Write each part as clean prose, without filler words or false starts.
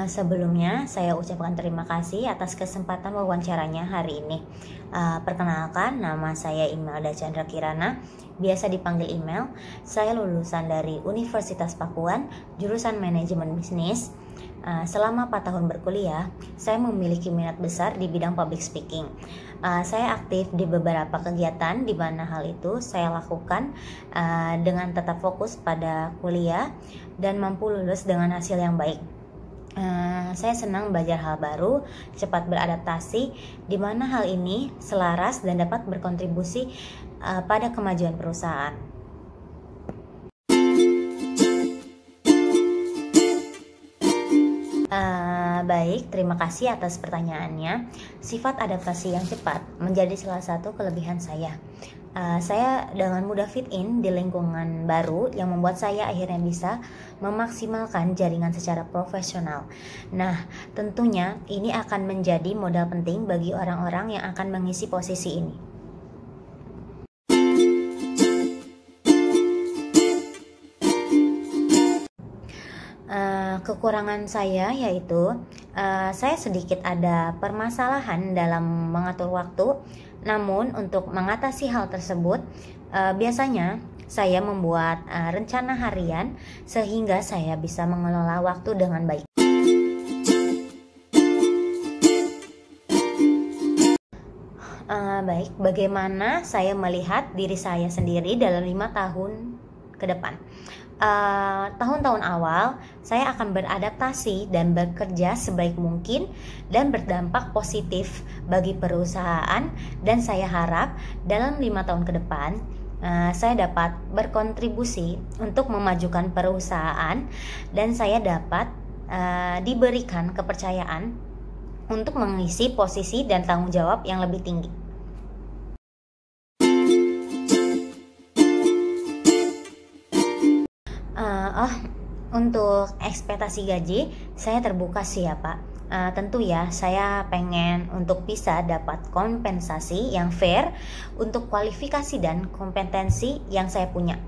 Sebelumnya saya ucapkan terima kasih atas kesempatan wawancaranya hari ini. Perkenalkan, nama saya Imelda Chandra Kirana, biasa dipanggil Imel. Saya lulusan dari Universitas Pakuan, jurusan Manajemen Bisnis. Selama 4 tahun berkuliah, saya memiliki minat besar di bidang public speaking. Saya aktif di beberapa kegiatan di mana hal itu saya lakukan dengan tetap fokus pada kuliah dan mampu lulus dengan hasil yang baik. Saya senang belajar hal baru, cepat beradaptasi, di mana hal ini selaras dan dapat berkontribusi pada kemajuan perusahaan. Baik, terima kasih atas pertanyaannya. Sifat adaptasi yang cepat menjadi salah satu kelebihan saya. Saya dengan mudah fit in di lingkungan baru yang membuat saya akhirnya bisa memaksimalkan jaringan secara profesional. Nah, tentunya ini akan menjadi modal penting bagi orang-orang yang akan mengisi posisi ini. Kekurangan saya yaitu saya sedikit ada permasalahan dalam mengatur waktu. Namun untuk mengatasi hal tersebut, biasanya saya membuat rencana harian sehingga saya bisa mengelola waktu dengan baik. Baik, bagaimana saya melihat diri saya sendiri dalam 5 tahun ke depan? Tahun-tahun awal saya akan beradaptasi dan bekerja sebaik mungkin dan berdampak positif bagi perusahaan, dan saya harap dalam 5 tahun ke depan saya dapat berkontribusi untuk memajukan perusahaan dan saya dapat diberikan kepercayaan untuk mengisi posisi dan tanggung jawab yang lebih tinggi. Untuk ekspektasi gaji, saya terbuka sih ya Pak. Tentu ya, saya pengen untuk bisa dapat kompensasi yang fair untuk kualifikasi dan kompetensi yang saya punya.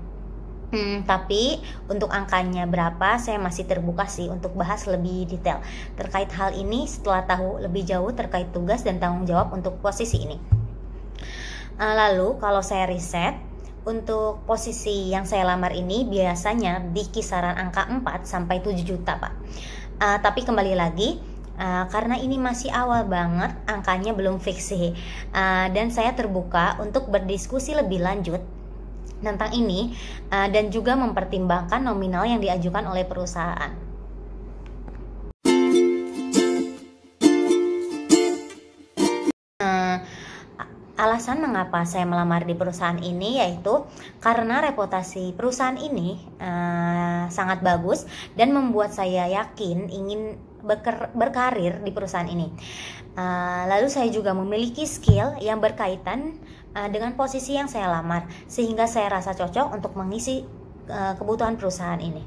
Tapi untuk angkanya berapa, saya masih terbuka sih untuk bahas lebih detail terkait hal ini setelah tahu lebih jauh terkait tugas dan tanggung jawab untuk posisi ini. Lalu kalau saya riset, untuk posisi yang saya lamar ini biasanya di kisaran angka 4-7 juta Pak. Tapi kembali lagi, karena ini masih awal banget, angkanya belum fix sih. Dan saya terbuka untuk berdiskusi lebih lanjut tentang ini dan juga mempertimbangkan nominal yang diajukan oleh perusahaan. Alasan mengapa saya melamar di perusahaan ini yaitu karena reputasi perusahaan ini sangat bagus dan membuat saya yakin ingin berkarir di perusahaan ini. Lalu saya juga memiliki skill yang berkaitan dengan posisi yang saya lamar, sehingga saya rasa cocok untuk mengisi kebutuhan perusahaan ini.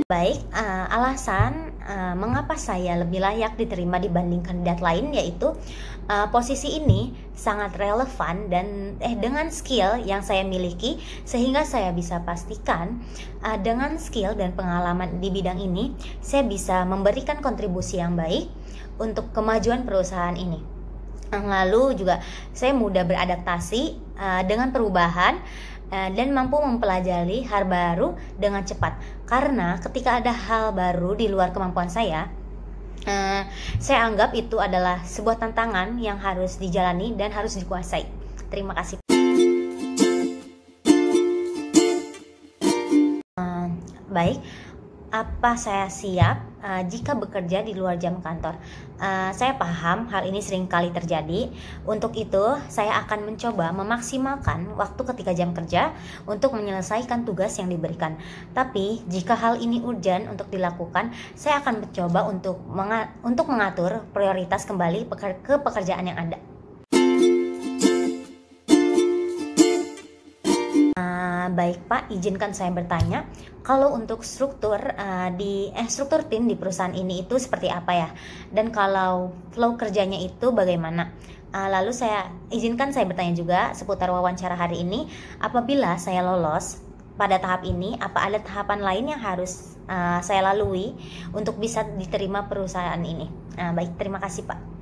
Baik, alasan mengapa saya lebih layak diterima dibanding kandidat lain yaitu posisi ini sangat relevan dan dengan skill yang saya miliki, sehingga saya bisa pastikan dengan skill dan pengalaman di bidang ini saya bisa memberikan kontribusi yang baik untuk kemajuan perusahaan ini. Lalu juga saya mudah beradaptasi dengan perubahan dan mampu mempelajari hal baru dengan cepat. Karena ketika ada hal baru di luar kemampuan saya anggap itu adalah sebuah tantangan yang harus dijalani dan harus dikuasai. Terima kasih. Baik, apa saya siap jika bekerja di luar jam kantor? Saya paham hal ini sering kali terjadi. Untuk itu, saya akan mencoba memaksimalkan waktu ketika jam kerja untuk menyelesaikan tugas yang diberikan. Tapi, jika hal ini urgent untuk dilakukan, saya akan mencoba untuk mengatur prioritas kembali ke pekerjaan yang ada. Baik Pak, izinkan saya bertanya, kalau untuk struktur tim di perusahaan ini itu seperti apa ya? Dan kalau flow kerjanya itu bagaimana? Lalu izinkan saya bertanya juga seputar wawancara hari ini. Apabila saya lolos pada tahap ini, apa ada tahapan lain yang harus saya lalui untuk bisa diterima perusahaan ini? Baik, terima kasih Pak.